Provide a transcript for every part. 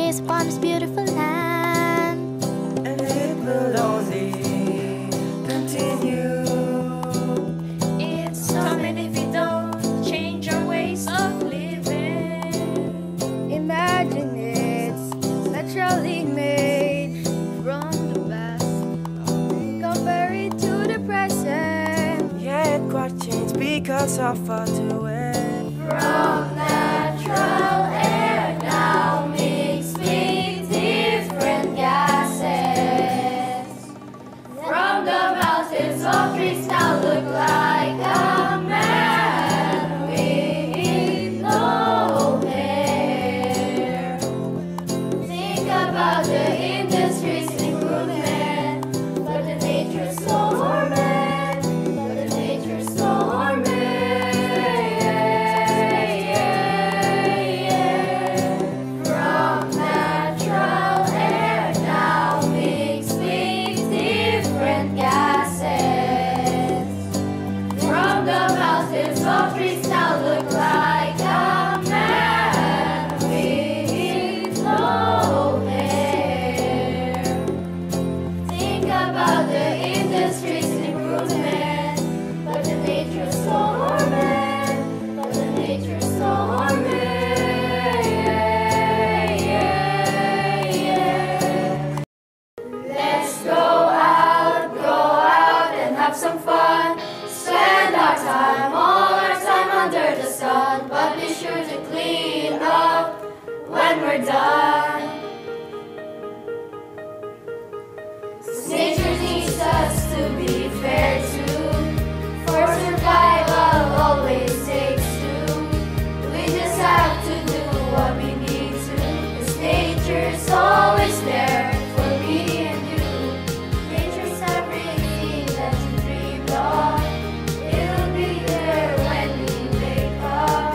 days upon this beautiful land. And it will only continue. It's so many if we don't change our ways of living. Imagine it's naturally made from the past. Compare it to the present. Yet quite changed because of what to wear. From natural air now mixed with different gases. From the mountains of trees now look like a man with no hair. Think about the industry's improvement, but the nature's torment, but the nature's torment. From natural air now mixed with different gases. From the mountains of trees now look like a man with no hair. Think about the industry's improvement, but the nature's torment, but the nature's torment. Let's go out and have some fun. Spend our time, all our time under the sun, but be sure to clean up when we're done. 'Cause nature needs us to be fair too. For survival always takes two. We just have to do what we need to. 'Cause nature's always there for me and you. Nature's everything that you dreamed of. It'll be there when we wake up.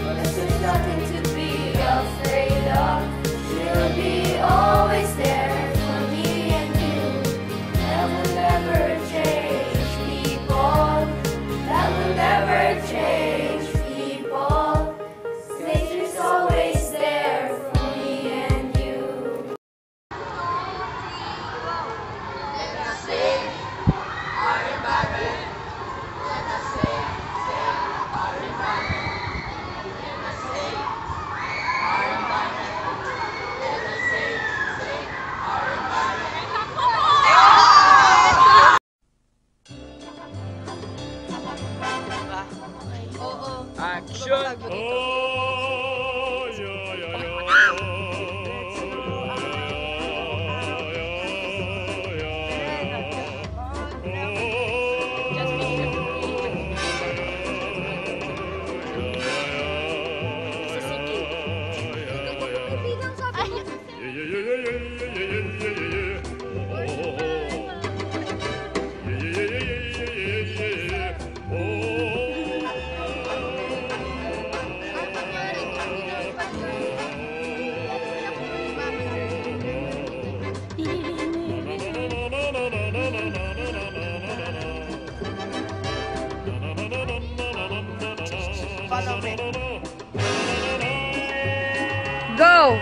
'Cause there's nothing to be afraid of. She'll be always there for me and you. That will never change people. That will never change people. 'Cause nature's always there for me and you. Let us save our environment. Let us save our environment. Let us save our environment. Let us save our environment. Action! Go!